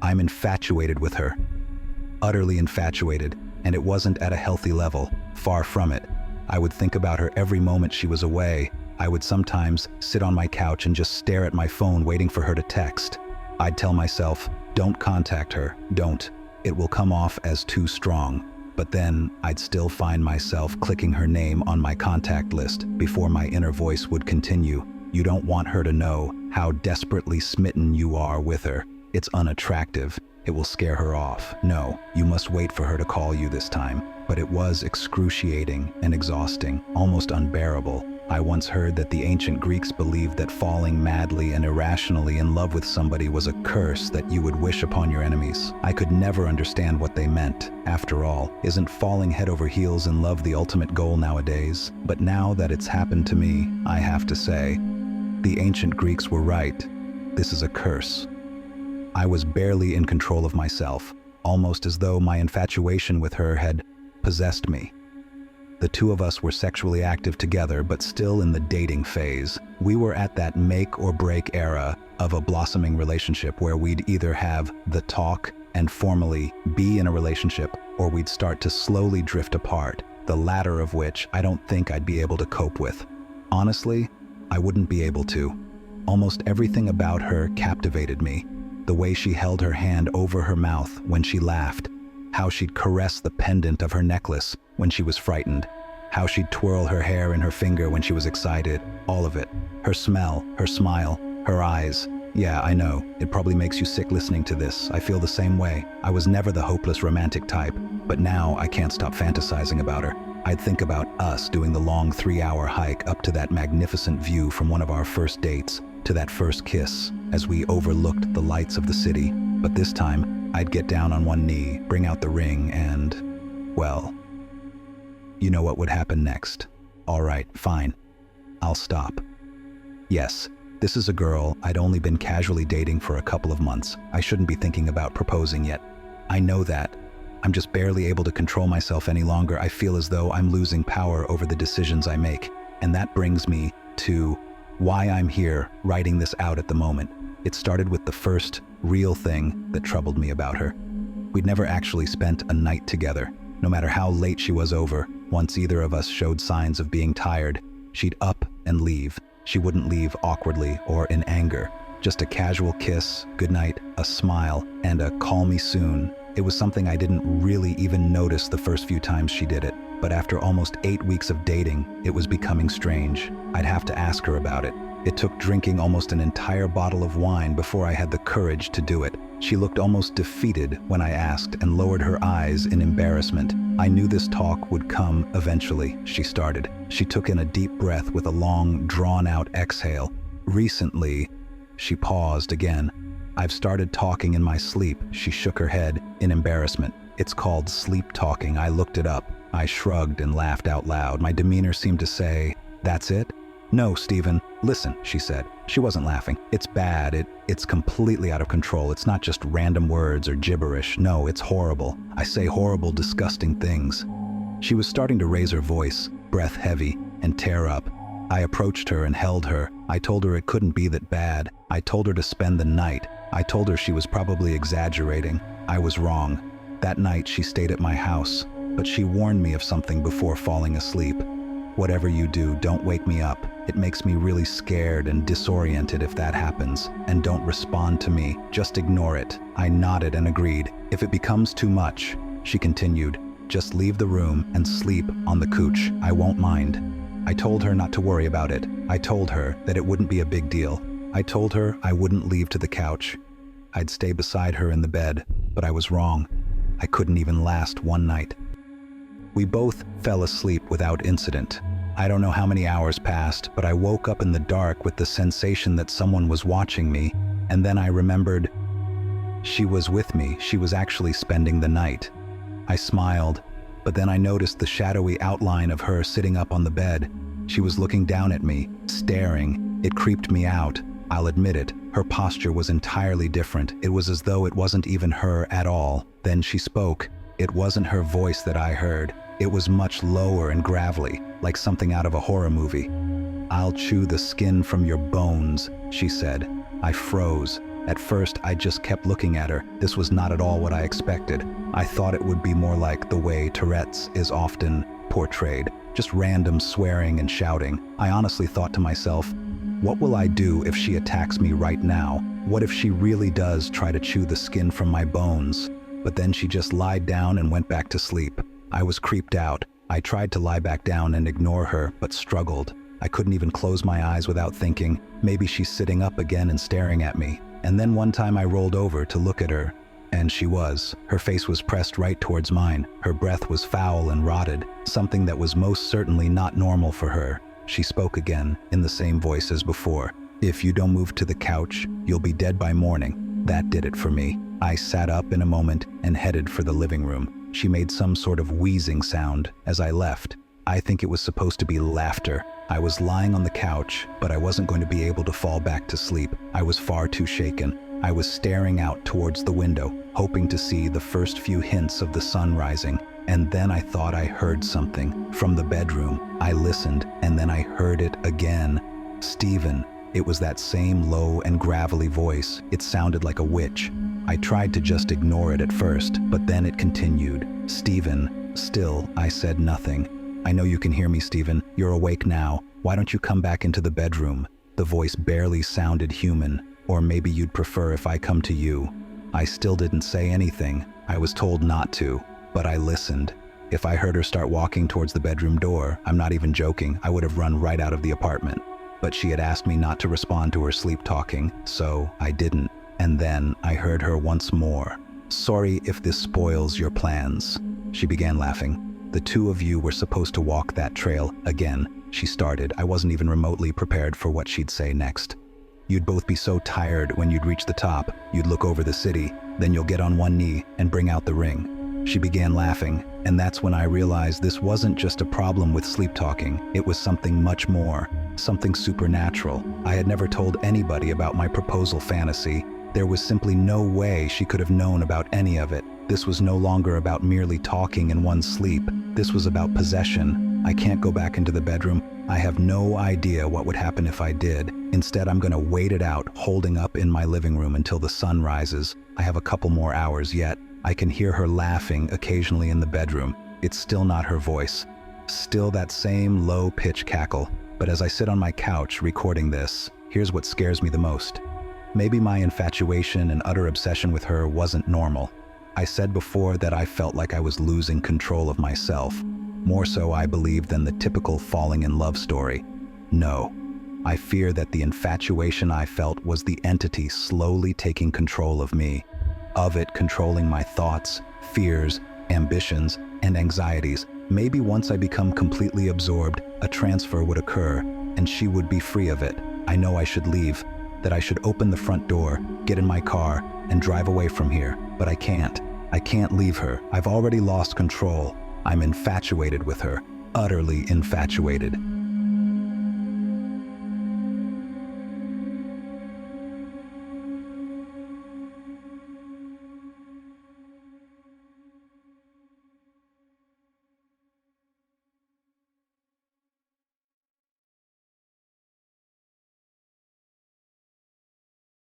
I'm infatuated with her. Utterly infatuated, and it wasn't at a healthy level, far from it. I would think about her every moment she was away. I would sometimes sit on my couch and just stare at my phone waiting for her to text. I'd tell myself, don't contact her, don't. It will come off as too strong. But then I'd still find myself clicking her name on my contact list before my inner voice would continue. You don't want her to know how desperately smitten you are with her. It's unattractive. It will scare her off. No, you must wait for her to call you this time. But it was excruciating and exhausting, almost unbearable. I once heard that the ancient Greeks believed that falling madly and irrationally in love with somebody was a curse that you would wish upon your enemies. I could never understand what they meant. After all, isn't falling head over heels in love the ultimate goal nowadays? But now that it's happened to me, I have to say, the ancient Greeks were right. This is a curse. I was barely in control of myself, almost as though my infatuation with her had possessed me. The two of us were sexually active together, but still in the dating phase. We were at that make or break era of a blossoming relationship where we'd either have the talk and formally be in a relationship, or we'd start to slowly drift apart, the latter of which I don't think I'd be able to cope with. Honestly, I wouldn't be able to. Almost everything about her captivated me. The way she held her hand over her mouth when she laughed, how she'd caress the pendant of her necklace when she was frightened, how she'd twirl her hair in her finger when she was excited, all of it. Her smell, her smile, her eyes. Yeah, I know, it probably makes you sick listening to this. I feel the same way. I was never the hopeless romantic type, but now I can't stop fantasizing about her. I'd think about us doing the long 3-hour hike up to that magnificent view from one of our first dates, to that first kiss, as we overlooked the lights of the city. But this time, I'd get down on one knee, bring out the ring, and, well, you know what would happen next. All right, fine. I'll stop. Yes, this is a girl I'd only been casually dating for a couple of months. I shouldn't be thinking about proposing yet. I know that. I'm just barely able to control myself any longer. I feel as though I'm losing power over the decisions I make. And that brings me to why I'm here writing this out at the moment. It started with the first real thing that troubled me about her. We'd never actually spent a night together. No matter how late she was over, once either of us showed signs of being tired, she'd up and leave. She wouldn't leave awkwardly or in anger. Just a casual kiss, goodnight, a smile, and a call me soon. It was something I didn't really even notice the first few times she did it. But after almost 8 weeks of dating, it was becoming strange. I'd have to ask her about it. It took drinking almost an entire bottle of wine before I had the courage to do it. She looked almost defeated when I asked and lowered her eyes in embarrassment. I knew this talk would come eventually, she started. She took in a deep breath with a long, drawn-out exhale. Recently, she paused again. I've started talking in my sleep, she shook her head in embarrassment. It's called sleep talking. I looked it up. I shrugged and laughed out loud. My demeanor seemed to say, "That's it?" "No, Stephen, listen," she said. She wasn't laughing. "It's bad. It's completely out of control. It's not just random words or gibberish. No, it's horrible. I say horrible, disgusting things." She was starting to raise her voice, breath heavy, and tear up. I approached her and held her. I told her it couldn't be that bad. I told her to spend the night. I told her she was probably exaggerating. I was wrong. That night she stayed at my house, but she warned me of something before falling asleep. "Whatever you do, don't wake me up. It makes me really scared and disoriented if that happens. And don't respond to me. Just ignore it." I nodded and agreed. "If it becomes too much," she continued, "just leave the room and sleep on the couch. I won't mind." I told her not to worry about it. I told her that it wouldn't be a big deal. I told her I wouldn't leave to the couch. I'd stay beside her in the bed, but I was wrong. I couldn't even last one night. We both fell asleep without incident. I don't know how many hours passed, but I woke up in the dark with the sensation that someone was watching me, and then I remembered she was with me. She was actually spending the night. I smiled, but then I noticed the shadowy outline of her sitting up on the bed. She was looking down at me, staring. It creeped me out. I'll admit it. Her posture was entirely different. It was as though it wasn't even her at all. Then she spoke. It wasn't her voice that I heard. It was much lower and gravelly, like something out of a horror movie. "I'll chew the skin from your bones," she said. I froze. At first, I just kept looking at her. This was not at all what I expected. I thought it would be more like the way Tourette's is often portrayed, just random swearing and shouting. I honestly thought to myself, what will I do if she attacks me right now? What if she really does try to chew the skin from my bones? But then she just lied down and went back to sleep. I was creeped out. I tried to lie back down and ignore her, but struggled. I couldn't even close my eyes without thinking, maybe she's sitting up again and staring at me. And then one time I rolled over to look at her, and she was. Her face was pressed right towards mine. Her breath was foul and rotted, something that was most certainly not normal for her. She spoke again, in the same voice as before. If you don't move to the couch, you'll be dead by morning. That did it for me. I sat up in a moment and headed for the living room. She made some sort of wheezing sound as I left. I think it was supposed to be laughter. I was lying on the couch, but I wasn't going to be able to fall back to sleep. I was far too shaken. I was staring out towards the window, hoping to see the first few hints of the sun rising. And then I thought I heard something from the bedroom. I listened, and then I heard it again. Stephen. It was that same low and gravelly voice. It sounded like a witch. I tried to just ignore it at first, but then it continued. Stephen. Still, I said nothing. I know you can hear me, Stephen. You're awake now. Why don't you come back into the bedroom? The voice barely sounded human. Or maybe you'd prefer if I come to you. I still didn't say anything. I was told not to, but I listened. If I heard her start walking towards the bedroom door, I'm not even joking, I would have run right out of the apartment. But she had asked me not to respond to her sleep talking, so I didn't. And then I heard her once more. Sorry if this spoils your plans. She began laughing. The two of you were supposed to walk that trail again. She started. I wasn't even remotely prepared for what she'd say next. You'd both be so tired when you'd reach the top. You'd look over the city, then you'll get on one knee and bring out the ring. She began laughing, and that's when I realized this wasn't just a problem with sleep talking. It was something much more, something supernatural. I had never told anybody about my proposal fantasy. There was simply no way she could have known about any of it. This was no longer about merely talking in one's sleep. This was about possession. I can't go back into the bedroom. I have no idea what would happen if I did. Instead, I'm gonna wait it out, holding up in my living room until the sun rises. I have a couple more hours yet. I can hear her laughing occasionally in the bedroom. It's still not her voice. Still that same low-pitched cackle. But as I sit on my couch recording this, here's what scares me the most. Maybe my infatuation and utter obsession with her wasn't normal. I said before that I felt like I was losing control of myself. More so, I believe, than the typical falling in love story. No. I fear that the infatuation I felt was the entity slowly taking control of me. Of it controlling my thoughts, fears, ambitions, and anxieties. Maybe once I become completely absorbed, a transfer would occur, and she would be free of it. I know I should leave, that I should open the front door, get in my car, and drive away from here. But I can't. I can't leave her. I've already lost control. I'm infatuated with her. Utterly infatuated.